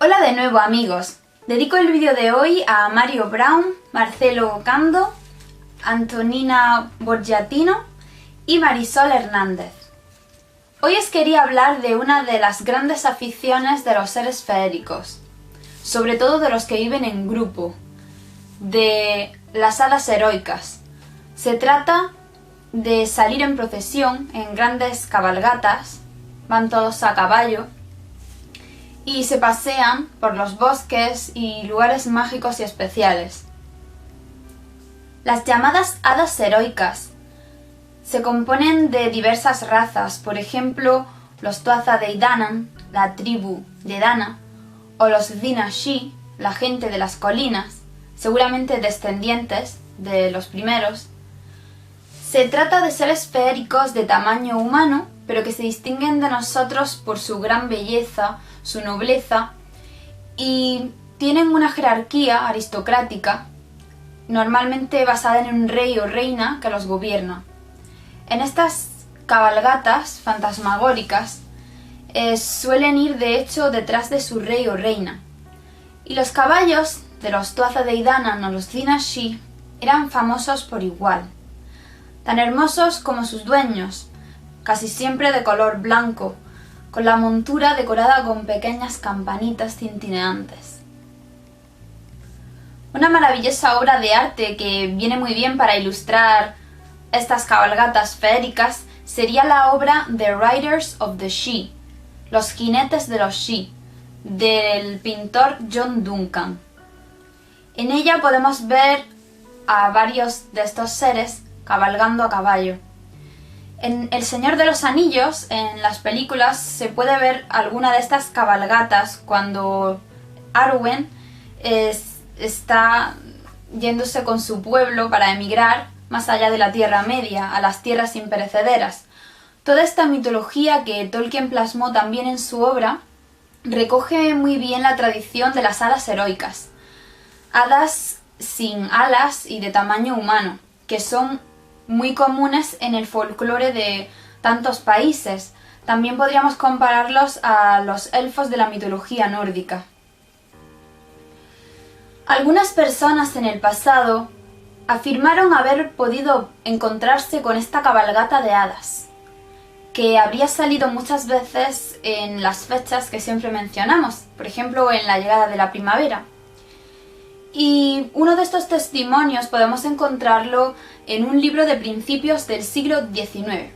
Hola de nuevo amigos, dedico el vídeo de hoy a Mario Brown, Marcelo Cando, Antonina Borgiatino y Marisol Hernández. Hoy os quería hablar de una de las grandes aficiones de los seres feéricos, sobre todo de los que viven en grupo, de las hadas heroicas. Se trata de salir en procesión, en grandes cabalgatas, van todos a caballo, y se pasean por los bosques y lugares mágicos y especiales. Las llamadas hadas heroicas se componen de diversas razas, por ejemplo, los Tuatha Dé Danann, la tribu de Dana, o los Dinashi, la gente de las colinas, seguramente descendientes de los primeros. Se trata de seres feéricos de tamaño humano, pero que se distinguen de nosotros por su gran belleza, su nobleza, y tienen una jerarquía aristocrática, normalmente basada en un rey o reina que los gobierna. En estas cabalgatas fantasmagóricas suelen ir de hecho detrás de su rey o reina, y los caballos de los Tuatha Dé Danann o los Dinashi eran famosos por igual, tan hermosos como sus dueños, casi siempre de color blanco, con la montura decorada con pequeñas campanitas tintineantes. Una maravillosa obra de arte que viene muy bien para ilustrar estas cabalgatas feéricas sería la obra The Riders of the Sidhe, Los jinetes de los Sidhe, del pintor John Duncan. En ella podemos ver a varios de estos seres cabalgando a caballo. En El Señor de los Anillos, en las películas, se puede ver alguna de estas cabalgatas cuando Arwen está yéndose con su pueblo para emigrar más allá de la Tierra Media, a las tierras imperecederas. Toda esta mitología que Tolkien plasmó también en su obra recoge muy bien la tradición de las hadas heroicas, hadas sin alas y de tamaño humano, que son muy comunes en el folclore de tantos países. También podríamos compararlos a los elfos de la mitología nórdica. Algunas personas en el pasado afirmaron haber podido encontrarse con esta cabalgata de hadas, que habría salido muchas veces en las fechas que siempre mencionamos, por ejemplo en la llegada de la primavera. Y uno de estos testimonios podemos encontrarlo en un libro de principios del siglo XIX.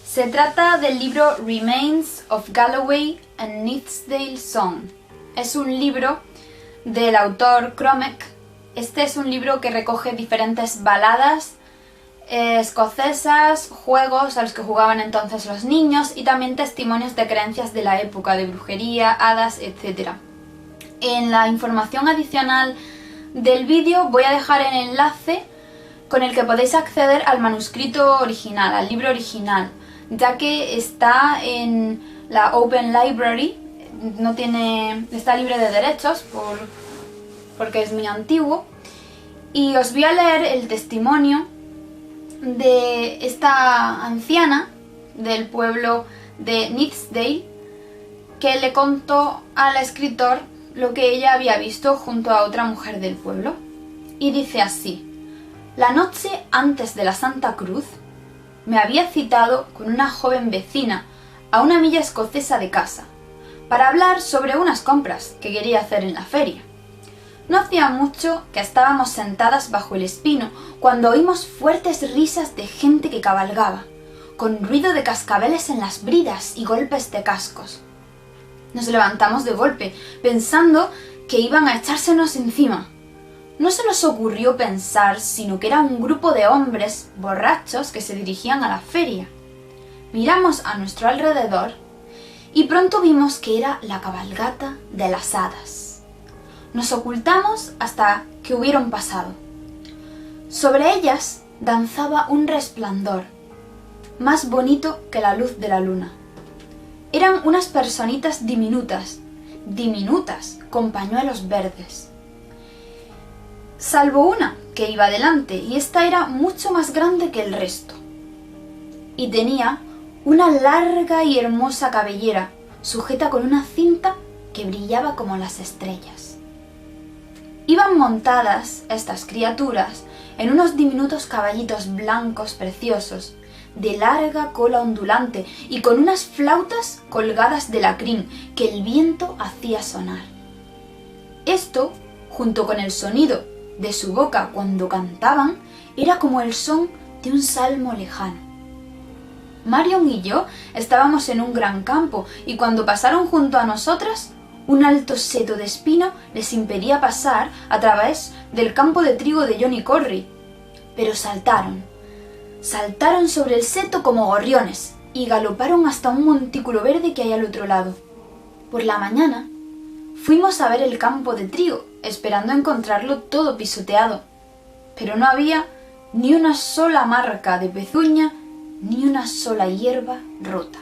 Se trata del libro Remains of Galloway and Nithsdale Song. Es un libro del autor Cromek. Este es un libro que recoge diferentes baladas escocesas, juegos a los que jugaban entonces los niños y también testimonios de creencias de la época, de brujería, hadas, etc. En la información adicional del vídeo voy a dejar el enlace con el que podéis acceder al manuscrito original, al libro original, ya que está en la Open Library, está libre de derechos porque es muy antiguo, y os voy a leer el testimonio de esta anciana del pueblo de Nithsdale, que le contó al escritor lo que ella había visto junto a otra mujer del pueblo. Y dice así: la noche antes de la Santa Cruz me había citado con una joven vecina a una milla escocesa de casa para hablar sobre unas compras que quería hacer en la feria. No hacía mucho que estábamos sentadas bajo el espino cuando oímos fuertes risas de gente que cabalgaba, con ruido de cascabeles en las bridas y golpes de cascos. Nos levantamos de golpe, pensando que iban a echársenos encima. No se nos ocurrió pensar, sino que era un grupo de hombres borrachos que se dirigían a la feria. Miramos a nuestro alrededor y pronto vimos que era la cabalgata de las hadas. Nos ocultamos hasta que hubieron pasado. Sobre ellas danzaba un resplandor, más bonito que la luz de la luna. Eran unas personitas diminutas, con pañuelos verdes. Salvo una que iba delante, y esta era mucho más grande que el resto. Y tenía una larga y hermosa cabellera, sujeta con una cinta que brillaba como las estrellas. Iban montadas estas criaturas en unos diminutos caballitos blancos preciosos, de larga cola ondulante y con unas flautas colgadas de la crin que el viento hacía sonar. Esto, junto con el sonido de su boca cuando cantaban, era como el son de un salmo lejano. Marion y yo estábamos en un gran campo y cuando pasaron junto a nosotras, un alto seto de espino les impedía pasar a través del campo de trigo de John y Corry. Pero saltaron sobre el seto como gorriones y galoparon hasta un montículo verde que hay al otro lado. Por la mañana fuimos a ver el campo de trigo, esperando encontrarlo todo pisoteado, pero no había ni una sola marca de pezuña ni una sola hierba rota.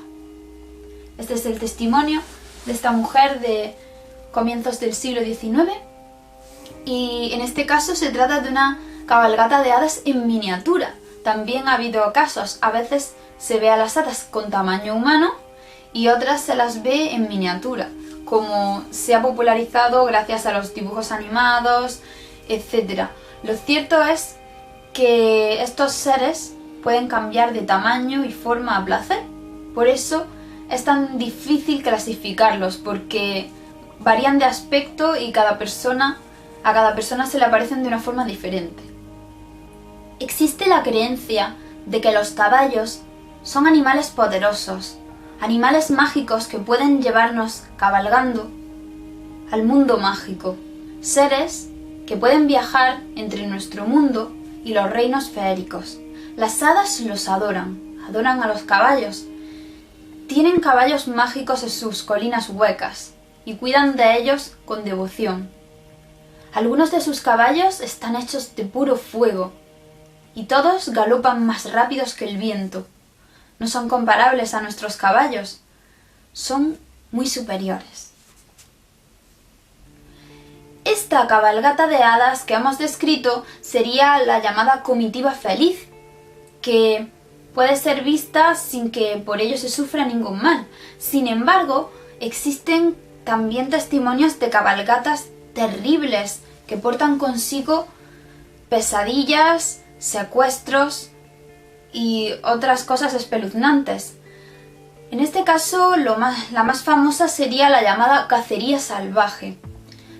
Este es el testimonio de esta mujer de comienzos del siglo XIX y en este caso se trata de una cabalgata de hadas en miniatura. También ha habido casos, a veces se ve a las hadas con tamaño humano y otras se las ve en miniatura, como se ha popularizado gracias a los dibujos animados, etc. Lo cierto es que estos seres pueden cambiar de tamaño y forma a placer. Por eso es tan difícil clasificarlos, porque varían de aspecto y a cada persona se le aparecen de una forma diferente. Existe la creencia de que los caballos son animales poderosos, animales mágicos que pueden llevarnos cabalgando al mundo mágico, seres que pueden viajar entre nuestro mundo y los reinos feéricos. Las hadas los adoran a los caballos. Tienen caballos mágicos en sus colinas huecas y cuidan de ellos con devoción. Algunos de sus caballos están hechos de puro fuego y todos galopan más rápidos que el viento. No son comparables a nuestros caballos, son muy superiores. Esta cabalgata de hadas que hemos descrito sería la llamada comitiva feliz, que puede ser vista sin que por ello se sufra ningún mal. Sin embargo, existen también testimonios de cabalgatas terribles que portan consigo pesadillas, secuestros y otras cosas espeluznantes. En este caso, la más famosa sería la llamada cacería salvaje.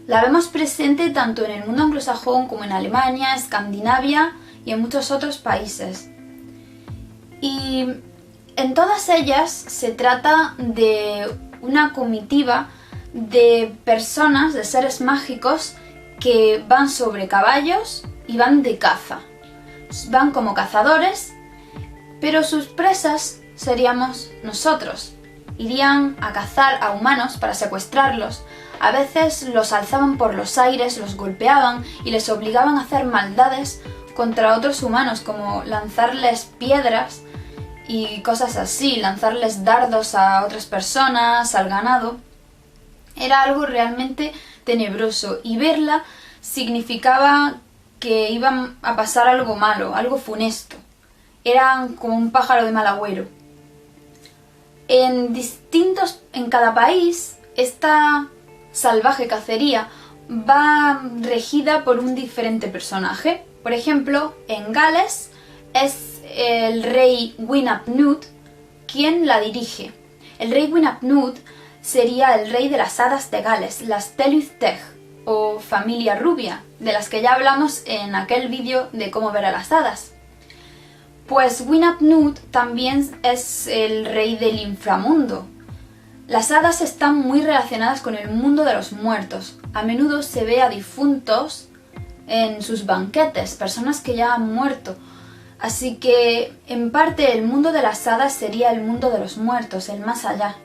La vemos presente tanto en el mundo anglosajón como en Alemania, Escandinavia y en muchos otros países. Y en todas ellas se trata de una comitiva de personas, de seres mágicos que van sobre caballos y van de caza. Van como cazadores, pero sus presas seríamos nosotros. Irían a cazar a humanos para secuestrarlos. A veces los alzaban por los aires, los golpeaban y les obligaban a hacer maldades contra otros humanos, como lanzarles piedras y cosas así, lanzarles dardos a otras personas, al ganado. Era algo realmente tenebroso y verla significaba que iban a pasar algo malo, algo funesto. Eran como un pájaro de mal agüero. En cada país, esta salvaje cacería va regida por un diferente personaje. Por ejemplo, en Gales es el rey Gwynapnut quien la dirige. El rey Gwynapnut sería el rey de las hadas de Gales, las Tylwyth Teg, o familia rubia, de las que ya hablamos en aquel vídeo de cómo ver a las hadas. Pues Gwynapnut también es el rey del inframundo. Las hadas están muy relacionadas con el mundo de los muertos. A menudo se ve a difuntos en sus banquetes, personas que ya han muerto. Así que, en parte, el mundo de las hadas sería el mundo de los muertos, el más allá.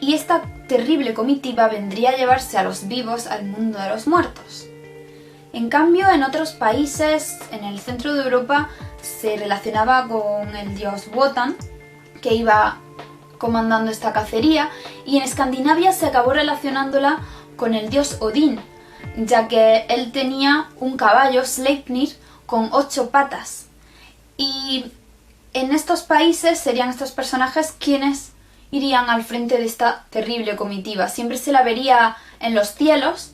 Y esta terrible comitiva vendría a llevarse a los vivos al mundo de los muertos. En cambio, en otros países, en el centro de Europa, se relacionaba con el dios Wotan, que iba comandando esta cacería, y en Escandinavia se acabó relacionándola con el dios Odín, ya que él tenía un caballo, Sleipnir, con 8 patas. Y en estos países serían estos personajes quienes irían al frente de esta terrible comitiva. Siempre se la vería en los cielos,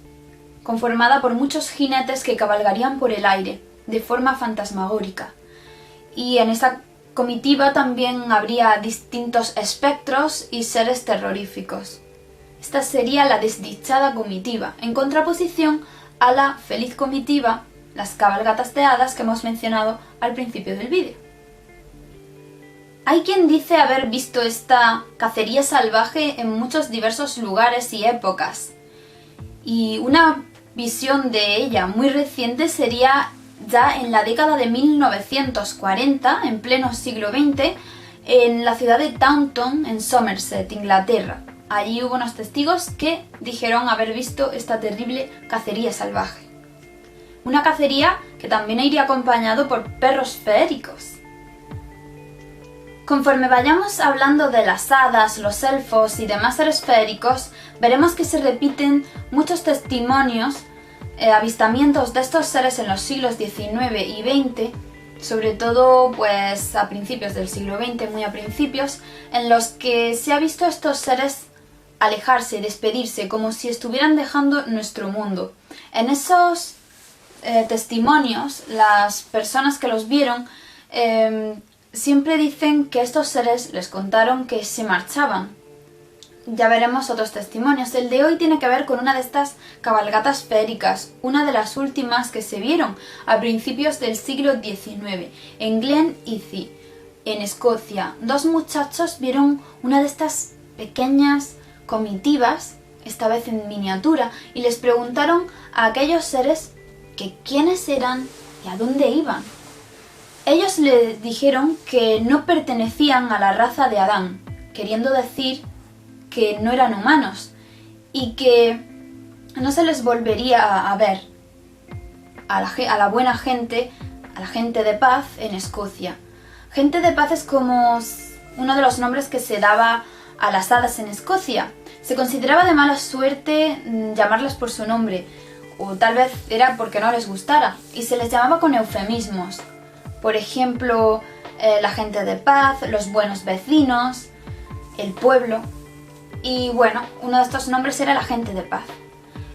conformada por muchos jinetes que cabalgarían por el aire, de forma fantasmagórica. Y en esta comitiva también habría distintos espectros y seres terroríficos. Esta sería la desdichada comitiva, en contraposición a la feliz comitiva, las cabalgatas de hadas que hemos mencionado al principio del vídeo. Hay quien dice haber visto esta cacería salvaje en muchos diversos lugares y épocas, y una visión de ella muy reciente sería ya en la década de 1940, en pleno siglo XX, en la ciudad de Taunton, en Somerset, Inglaterra. Allí hubo unos testigos que dijeron haber visto esta terrible cacería salvaje. Una cacería que también iría acompañado por perros feéricos. Conforme vayamos hablando de las hadas, los elfos y demás seres feéricos, veremos que se repiten muchos testimonios, avistamientos de estos seres en los siglos XIX y XX, sobre todo pues a principios del siglo XX, muy a principios, en los que se ha visto a estos seres alejarse, despedirse, como si estuvieran dejando nuestro mundo. En esos testimonios, las personas que los vieron siempre dicen que estos seres les contaron que se marchaban. Ya veremos otros testimonios. El de hoy tiene que ver con una de estas cabalgatas feéricas, una de las últimas que se vieron a principios del siglo XIX, en Glen Eithne, en Escocia. Dos muchachos vieron una de estas pequeñas comitivas, esta vez en miniatura, y les preguntaron a aquellos seres que quiénes eran y a dónde iban. Ellos le dijeron que no pertenecían a la raza de Adán, queriendo decir que no eran humanos y que no se les volvería a ver a la buena gente, a la gente de paz en Escocia. Gente de paz es como uno de los nombres que se daba a las hadas en Escocia. Se consideraba de mala suerte llamarlas por su nombre, o tal vez era porque no les gustara, y se les llamaba con eufemismos. Por ejemplo, la gente de paz, los buenos vecinos, el pueblo. Y bueno, uno de estos nombres era la gente de paz.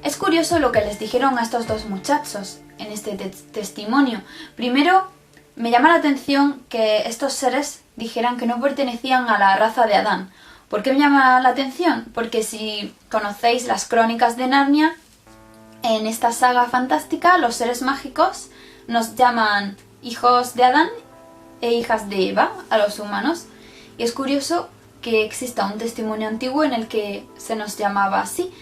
Es curioso lo que les dijeron a estos dos muchachos en este testimonio. Primero, me llama la atención que estos seres dijeran que no pertenecían a la raza de Adán. ¿Por qué me llama la atención? Porque si conocéis las crónicas de Narnia, en esta saga fantástica los seres mágicos nos llaman hijos de Adán e hijas de Eva a los humanos, y es curioso que exista un testimonio antiguo en el que se nos llamaba así.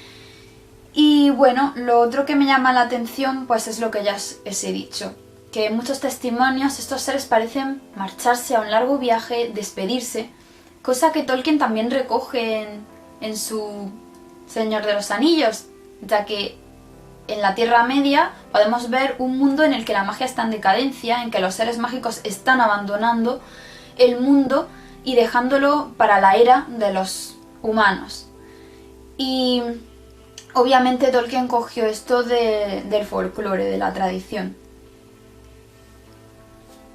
Y bueno, lo otro que me llama la atención pues es lo que ya os he dicho, que en muchos testimonios estos seres parecen marcharse a un largo viaje, despedirse, cosa que Tolkien también recoge en su Señor de los Anillos, ya que en la Tierra Media podemos ver un mundo en el que la magia está en decadencia, en que los seres mágicos están abandonando el mundo y dejándolo para la era de los humanos. Y obviamente Tolkien cogió esto del folclore, de la tradición.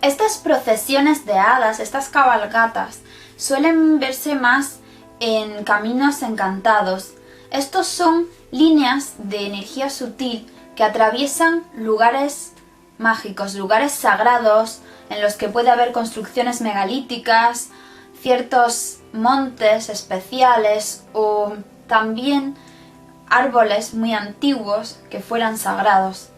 Estas procesiones de hadas, estas cabalgatas, suelen verse más en caminos encantados. Estos son líneas de energía sutil que atraviesan lugares mágicos, lugares sagrados en los que puede haber construcciones megalíticas, ciertos montes especiales o también árboles muy antiguos que fueran sagrados.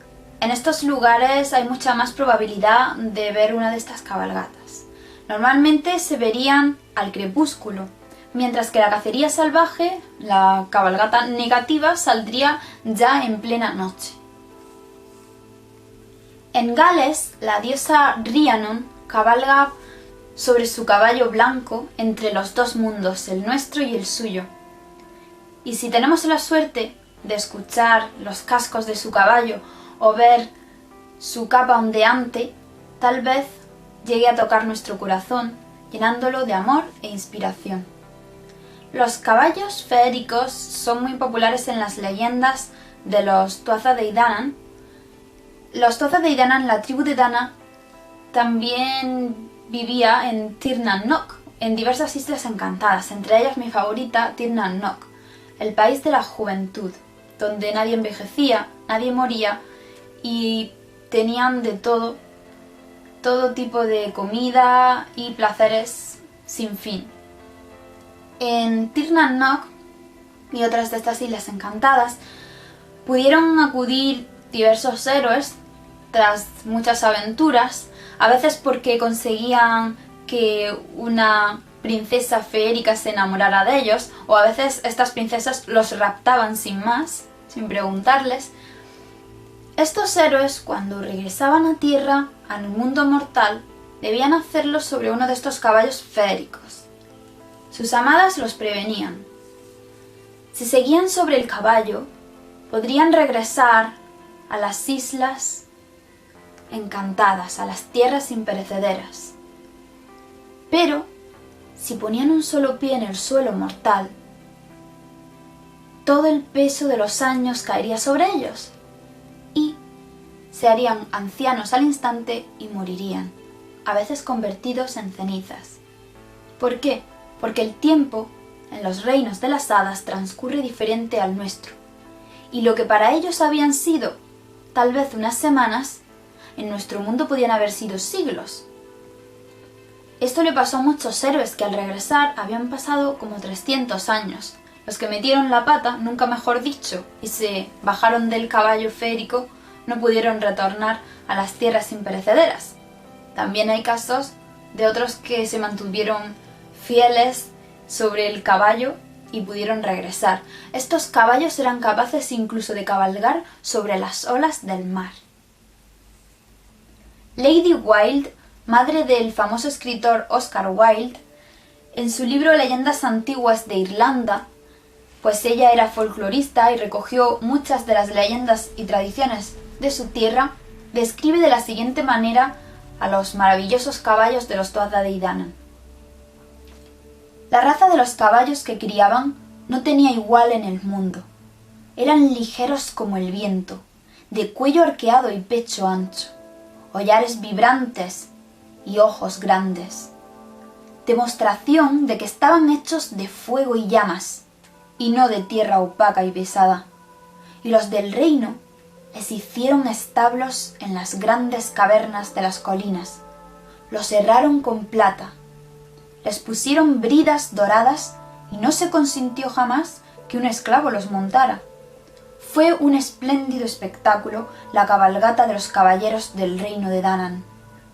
En estos lugares hay mucha más probabilidad de ver una de estas cabalgatas. Normalmente se verían al crepúsculo, mientras que la cacería salvaje, la cabalgata negativa, saldría ya en plena noche. En Gales, la diosa Rhiannon cabalga sobre su caballo blanco entre los dos mundos, el nuestro y el suyo. Y si tenemos la suerte de escuchar los cascos de su caballo o ver su capa ondeante, tal vez llegue a tocar nuestro corazón, llenándolo de amor e inspiración. Los caballos feéricos son muy populares en las leyendas de los Tuatha Dé Danann. Los Tuatha Dé Danann, la tribu de Dana, también vivía en Tir Nan Nok, en diversas islas encantadas, entre ellas mi favorita, Tir Nan Nog, el país de la juventud, donde nadie envejecía, nadie moría y tenían de todo tipo de comida y placeres sin fin. En Tir Nan Nog y otras de estas islas encantadas pudieron acudir diversos héroes tras muchas aventuras, a veces porque conseguían que una princesa feérica se enamorara de ellos, o a veces estas princesas los raptaban sin más, sin preguntarles. Estos héroes, cuando regresaban a tierra, al mundo mortal, debían hacerlo sobre uno de estos caballos feéricos. Sus amadas los prevenían. Si seguían sobre el caballo, podrían regresar a las islas encantadas, a las tierras imperecederas. Pero, si ponían un solo pie en el suelo mortal, todo el peso de los años caería sobre ellos y se harían ancianos al instante y morirían, a veces convertidos en cenizas. ¿Por qué? Porque el tiempo en los reinos de las hadas transcurre diferente al nuestro, y lo que para ellos habían sido tal vez unas semanas, en nuestro mundo podían haber sido siglos. Esto le pasó a muchos héroes que al regresar habían pasado como 300 años. Los que metieron la pata, nunca mejor dicho, y se bajaron del caballo feérico, no pudieron retornar a las tierras imperecederas. También hay casos de otros que se mantuvieron fieles sobre el caballo y pudieron regresar. Estos caballos eran capaces incluso de cabalgar sobre las olas del mar. Lady Wilde, madre del famoso escritor Oscar Wilde, en su libro Leyendas antiguas de Irlanda, pues ella era folclorista y recogió muchas de las leyendas y tradiciones de su tierra, describe de la siguiente manera a los maravillosos caballos de los Tuatha Dé Danann. La raza de los caballos que criaban no tenía igual en el mundo. Eran ligeros como el viento, de cuello arqueado y pecho ancho, hollares vibrantes y ojos grandes, demostración de que estaban hechos de fuego y llamas, y no de tierra opaca y pesada. Y los del reino les hicieron establos en las grandes cavernas de las colinas, los herraron con plata, les pusieron bridas doradas y no se consintió jamás que un esclavo los montara. Fue un espléndido espectáculo la cabalgata de los caballeros del reino de Danann.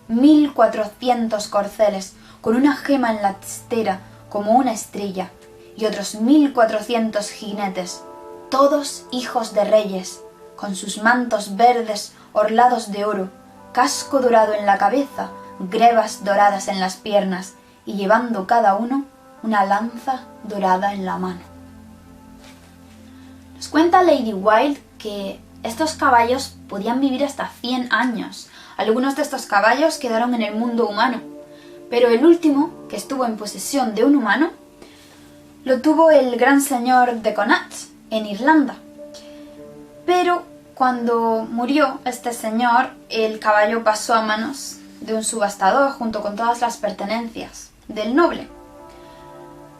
1400 corceles con una gema en la testera como una estrella y otros 1400 jinetes, todos hijos de reyes, con sus mantos verdes orlados de oro, casco dorado en la cabeza, grebas doradas en las piernas y llevando cada uno una lanza dorada en la mano. Nos cuenta Lady Wilde que estos caballos podían vivir hasta 100 años. Algunos de estos caballos quedaron en el mundo humano, pero el último, que estuvo en posesión de un humano, lo tuvo el gran señor de Connacht, en Irlanda. Pero cuando murió este señor, el caballo pasó a manos de un subastador junto con todas las pertenencias del noble.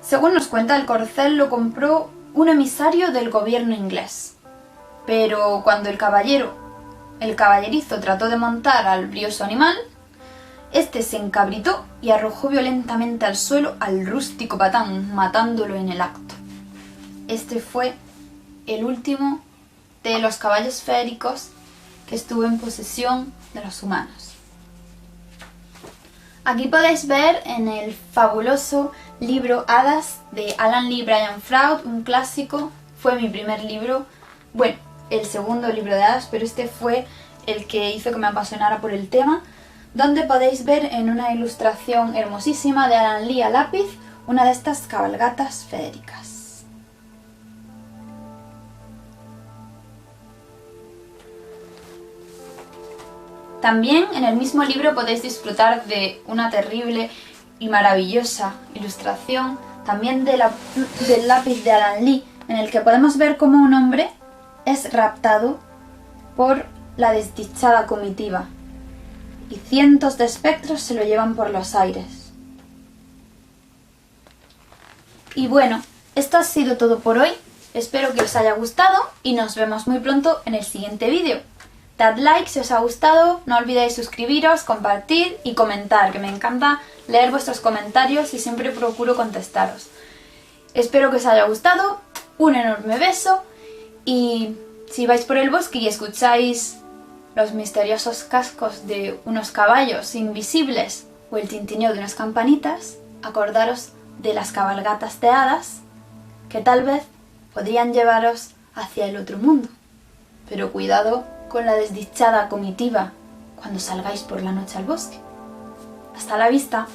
Según nos cuenta, el corcel lo compró un emisario del gobierno inglés. Pero cuando el caballerizo trató de montar al brioso animal, este se encabritó y arrojó violentamente al suelo al rústico patán, matándolo en el acto. Este fue el último de los caballos feéricos que estuvo en posesión de los humanos. Aquí podéis ver en el fabuloso libro Hadas de Alan Lee Brian Froud, un clásico. Fue mi primer libro, bueno, el segundo libro de hadas, pero este fue el que hizo que me apasionara por el tema, donde podéis ver en una ilustración hermosísima de Alan Lee a lápiz una de estas cabalgatas feéricas. También en el mismo libro podéis disfrutar de una terrible y maravillosa ilustración, también del lápiz de Alan Lee, en el que podemos ver cómo un hombre es raptado por la desdichada comitiva y 100 de espectros se lo llevan por los aires. Y bueno, esto ha sido todo por hoy. Espero que os haya gustado y nos vemos muy pronto en el siguiente vídeo. Dad like si os ha gustado, no olvidéis suscribiros, compartir y comentar, que me encanta leer vuestros comentarios y siempre procuro contestaros. Espero que os haya gustado, un enorme beso y si vais por el bosque y escucháis los misteriosos cascos de unos caballos invisibles o el tintineo de unas campanitas, acordaros de las cabalgatas de hadas que tal vez podrían llevaros hacia el otro mundo. Pero cuidado con la desdichada comitiva cuando salgáis por la noche al bosque. Hasta la vista.